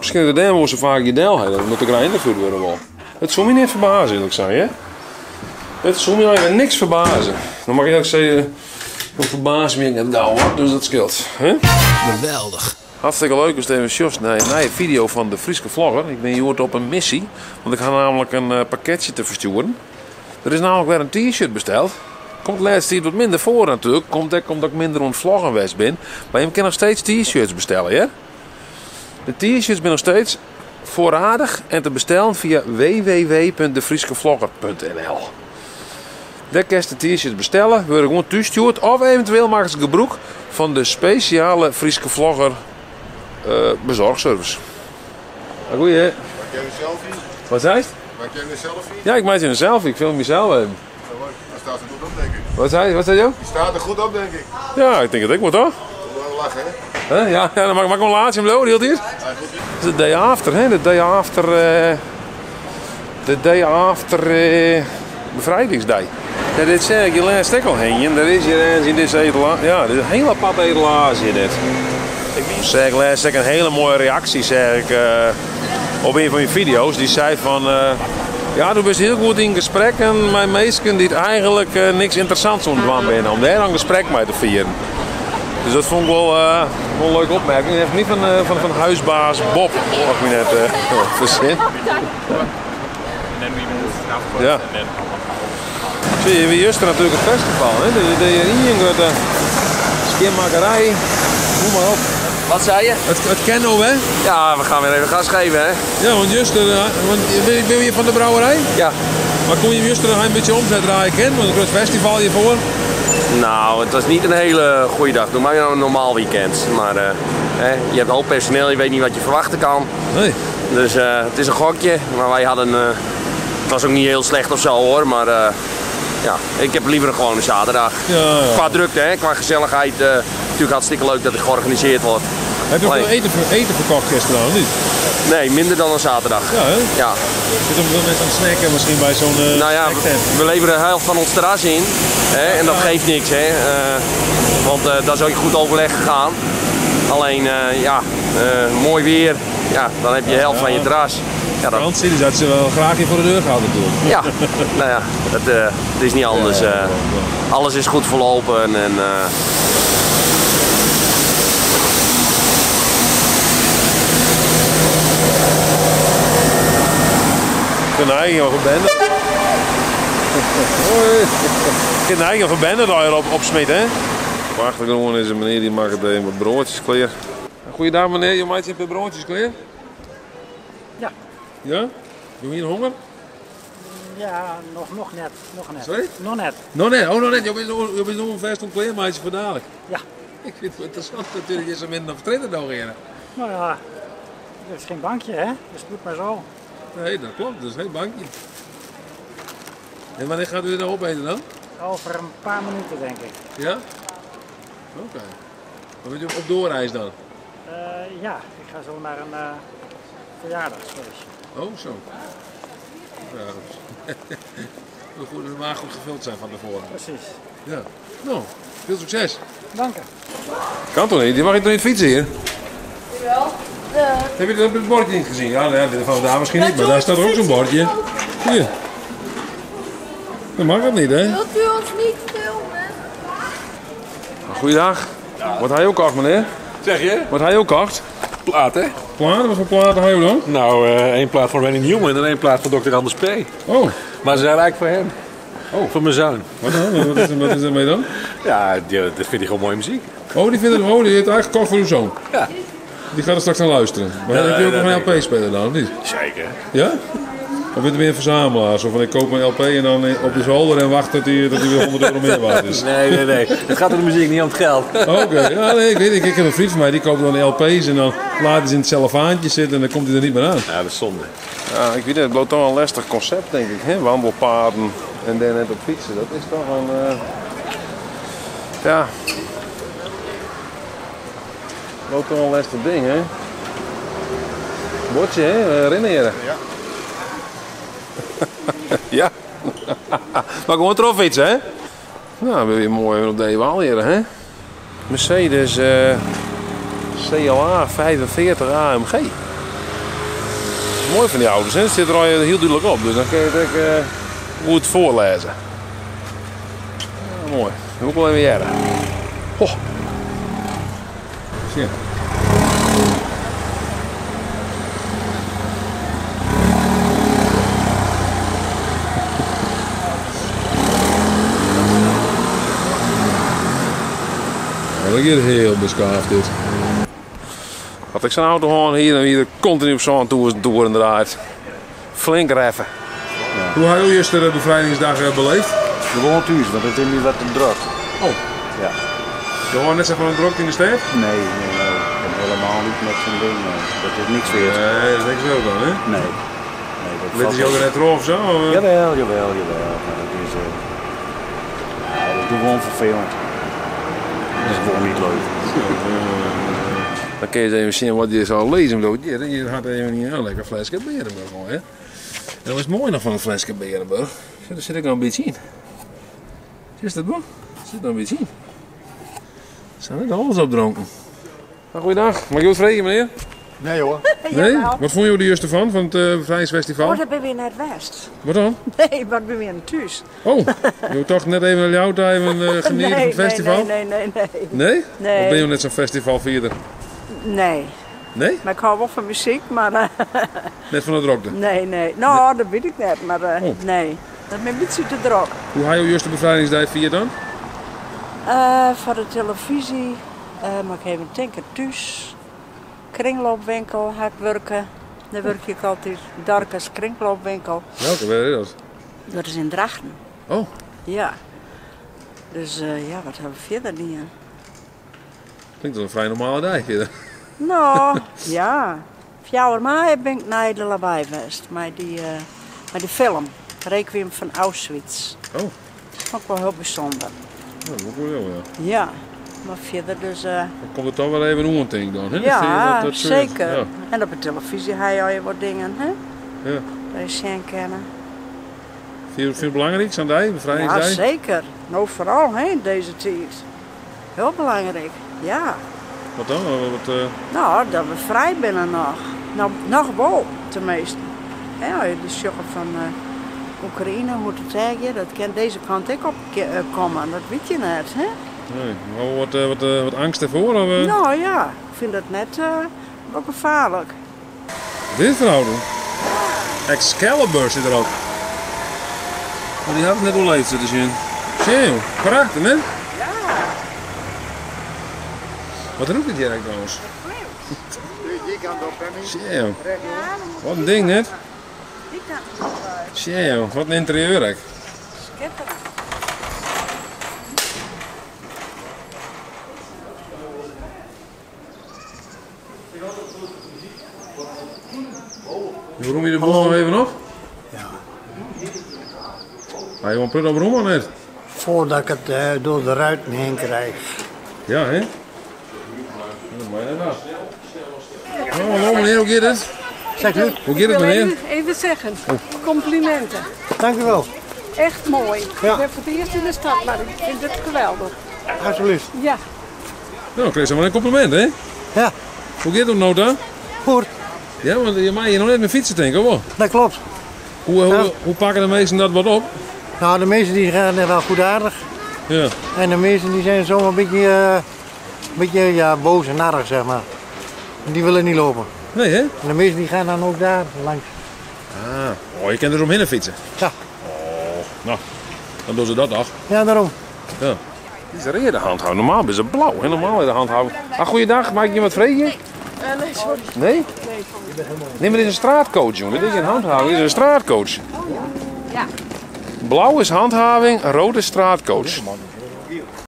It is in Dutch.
Misschien dat de zo vaak je deel hebben, omdat ik erin gevoerd worden wil. Het zou me niet verbazen, eerlijk zijn, hè? Het zou me eigenlijk niks verbazen. Dan mag je ook zeggen, ik verbaas me net gauw, dus dat scheelt. Hè? Geweldig. Hartstikke leuk is even Jos naar een video van de Frieske Vlogger. Ik ben hier op een missie, want ik ga namelijk een pakketje te versturen. Er is namelijk weer een t-shirt besteld. Komt de laatste tijd wat minder voor natuurlijk. Komt omdat ik minder aan het vloggen geweest ben. Maar je kan nog steeds t-shirts bestellen, hè? De t-shirts zijn nog steeds voorradig en te bestellen via www.defrieskevlogger.nl. Daar kun je de t-shirts bestellen, worden gewoon toegestuurd. Of eventueel maken ze gebruik van de speciale Frieske Vlogger bezorgservice. Goeie, hè? Maak jij een selfie? Wat zei je? Maak jij een selfie? Ja, ik maak je een selfie. Ik film mezelf even. Die staat er goed op, denk ik. Wat zei je? Die staat er goed op, denk ik. Ja, ik denk dat ik moet, toch? Wel lachen, hè? Ja, dan mag ik een laatje hem lopen, hield hier. Ja, goed. Het is de day after, hè? De day after bevrijdingsdag. Ja, dit zeg ik je laatst ook al heen. Er is hier eens in deze etalage. Ja, dit is een hele aparte etalage in dit. Ik zeg laatst ook een hele mooie reactie, zeg ik, op een van je video's. Die zei van, ja, du bent heel goed in gesprekken met mensen die eigenlijk niks interessants ontwaan binnen. Om daar een gesprek mee te vieren. Dus dat vond ik wel een leuke opmerking. Dat heeft niet van huisbaas Bob, als ik me net verzin. Ja. Zie je, wie is er natuurlijk het festival, hè? De Rijngrote skimmakerij, noem maar op. Wat zei je? Het Kenno, hè? Ja, we gaan weer even gas geven, hè? Ja, want juist, ben je hier van de brouwerij? Ja. Maar kon je juist een beetje omzet draaien kennen? Want een groot festival hiervoor. Nou, het was niet een hele goede dag. Doe maar een normaal weekend. Maar je hebt een hoop personeel, je weet niet wat je verwachten kan. Nee. Dus het is een gokje. Maar wij hadden... het was ook niet heel slecht of zo hoor, maar... ja, ik heb liever gewoon een zaterdag. Ja. Qua drukte, hè, qua gezelligheid. Natuurlijk hartstikke leuk dat het georganiseerd wordt. Heb je ook veel eten verkocht gisteren of niet? Nee, minder dan een zaterdag. Ja, hè? Ja. Zit er veel mensen aan het snacken misschien bij zo'n Nou ja, we leveren de helft van ons terras in. Hè, en dat geeft niks, hè. Want dat is ook goed overleg gegaan. Alleen, mooi weer. Ja, dan heb je de helft van je terras. Ja, dat... Frans, die zouden ze wel graag hier voor de deur gehaald natuurlijk. Ja, nou ja, het is niet anders. Alles is goed verlopen en Ik kan eigen van Bende. Ik kan eigen van Bende daar op smit, hè? Op de achtergrond is een meneer die maakt even wat broodjes klaar. Goeiedag meneer, je maakt een paar broodjes klaar? Ja. Ja? Doe je hier honger? Ja, nog net. Sorry? Nog net. Nog net, nog net. Je bent nog een vast om kleermaatje voor dadelijk. Ja. Ik vind het interessant natuurlijk, je zo minder vertreden dan heren. Nou ja, er is geen bankje hè, dus het moet maar zo. Nee, dat klopt, dat is geen bankje. En wanneer gaat u dit nou opeten dan? Over een paar minuten denk ik. Ja? Oké. Dan bent u op doorreis dan? Ja, ik ga zo naar een verjaardagsfeestje. Oh, zo. Ja, dat moet de maag goed gevuld zijn van tevoren. Precies. Ja. Nou, veel succes. Dank u. Kan toch niet? Die mag je toch niet fietsen hier? Jawel. Heb je het bordje niet gezien? Ja, nee, dit van daar misschien niet, maar daar staat er ook zo'n bordje. Hier. Dat mag dat niet, hè? Wilt u ons niet filmen? Goeiedag. Wat hij ook kocht, meneer? Zeg je? Wat hij ook kocht? Plaat, hè? Platen? Wat voor platen hij dan? Nou, één plaat van Randy Newman en één plaat van Dr. Anders P. Oh. Maar ze zijn eigenlijk voor hem. Oh. Voor mijn zoon. Wat dan? Wat is ermee dan? Ja, dat vindt hij gewoon mooie muziek. Oh, die heeft eigenlijk gekocht voor uw zoon. Ja. Die gaat er straks aan luisteren. Maar heb je ook nog een LP-speler dan, of niet? Zeker. Ja? Of bent u meer een verzamelaar? Zo van ik koop een LP en dan op de zolder en wacht dat hij weer 100 euro meer waard is. Nee. Het gaat om de muziek, niet om het geld. Oké. Ja, nee, ik weet het. Ik heb een vriend van mij, die koopt dan LP's en dan laat hij ze in het cellofaantje zitten en dan komt hij er niet meer aan. Ja, dat is zonde. Ja, ik weet het. Het blijft toch een lastig concept, denk ik. Hè? Wandelpaden en dan net op fietsen. Dat is toch een... Ja... Dat is toch een lastig ding, hè? Bordje, hè? Herinneren. Ja. Ja. Maar gewoon erop fietsen, hè? Nou, we hebben weer mooi op de Ewaal hier, hè? Mercedes CLA 45 AMG. Mooi van die auto's, hè? Het zit er al heel duidelijk op, dus dan kun je het ook goed voorlezen. Ja, mooi. Dat ook wel even jaren. Ho. Zie je. Dat is heel beschaafd dit. Had ik zo'n auto gewoon hier en hier continu op zo'n toer en draait. Flink reffen. Ja. Hoe heb je eerste bevrijdingsdag beleefd? Gewoon thuis, want het is niet wat te druk. Oh. Ja. Je hoort net zo van een druk in de stad? Nee, helemaal niet met zo'n ding. Dat is niks weer. Nee, dat denk ik zo dan, hè? Nee. Weet je ook net erop of zo? Jawel. Maar dat is, dat is gewoon vervelend. Dat is gewoon niet leuk. Dan kun je eens even zien wat je zou lezen. Je had even niet een lekker flesje Berenburg. Hè? En dat is mooi nog van een flesje Berenburg. Daar zit ik nog een beetje in. Zie je dat wel? Zit nog een beetje in. Zijn net alles opdronken. Goeiedag, mag je wat vragen, meneer? Nee hoor. Nee? Wat vond je er eerste van het bevrijdingsfestival? Oh, dat ben weer net West. Wat dan? Nee, maar ik ben weer thuis. Oh, je wil toch net even naar jouw tijd genieten van het festival? Nee. Nee? Nee. Of ben je net zo'n festivalvierder? Nee. Nee? Maar ik hou wel van muziek, maar... Net van de drokte? Nee. Nou, dat weet ik net, maar nee. Dat is een beetje te druk. Hoe ga je eerste bevrijdingsdag vieren dan? Voor de televisie, maar ik even denken thuis. Kringloopwinkel ga ik werken. Daar werk ik altijd. Darkes kringloopwinkel. Welke, waar is dat? Dat is in Drachten. Oh. Ja. Dus ja, wat hebben we verder niet aan? Klinkt als een vrij normale dag verder. Nou, ja. 4 maart ben ik naar de Lawaai geweest. Maar die film. Requiem van Auschwitz. Oh. Dat vond ik wel heel bijzonder. Ja, dat moet wel, ja. Ja. Maar verder dus... Dan komt het toch wel even om, denk ik dan, hè? Ja, dat zeker. Ja. En op de televisie ga je al wat dingen, hè? Ja. Dat je zien kennen. Vind je het belangrijk, zo'n dag, bevrijdingsdag? Ja, zeker. Nou, vooral hè, in deze tijd. Heel belangrijk, ja. Wat dan? Nou, dat we vrij binnen nog. Nou, nog wel, tenminste. Ja, de sjoggen van Oekraïne, hoe te zeggen, dat kan deze kant ook op komen. Dat weet je net, hè? Nee, maar wat angst ervoor? Of, Nou ja, ik vind het net wel gevaarlijk. Dit verhouden? Excalibur zit er ook. Maar die had het net al leefd zitten zien. Zie prachtig, hè? Ja. Wat roept dit hier eigenlijk trouwens? Die kant op, Penny. Zie wat een ding net. Die kant op. Zie wat een interieur eigenlijk. Schitterend. Roem je de boel nog even op? Ja. Ga je gewoon prut op roem of net? Voordat ik het door de ruiten heen krijg. Ja, hè? Dat mag je net af. Oh, hallo meneer, hoe gaat het? Zeg u? Hoe gaat het meneer? Even zeggen, complimenten. Dank u wel. Echt mooi. Ja. Ik ben voor het eerst in de stad, maar ik vind het geweldig. Alsjeblieft. Ja. Nou, kreeg ze wel een compliment, hè? Ja. Hoe gaat het nou dan? Goed. Ja, want je mag hier nog net met fietsen denken, hoor. Dat klopt. Hoe pakken de meesten dat wat op? Nou, de meesten die gaan wel goed aardig. Ja. En de meesten die zijn zomaar een beetje ja, boos en narrig, zeg maar. Die willen niet lopen. Nee, hè? En de meesten die gaan dan ook daar langs. Oh, je kan er omheen fietsen? Ja. Oh, nou, dan doen ze dat toch? Ja, daarom. Ja. Dit is een rede handhouden. Normaal is het blauw, hè? Normaal is het handhouden. Ah, goeiedag, mag ik je wat vragen? Nee, sorry. Nee? Nee. Nee, maar dit is een straatcoach, jongen. Dit is geen handhaving, dit is een straatcoach. Ja. Blauw is handhaving, rood is straatcoach.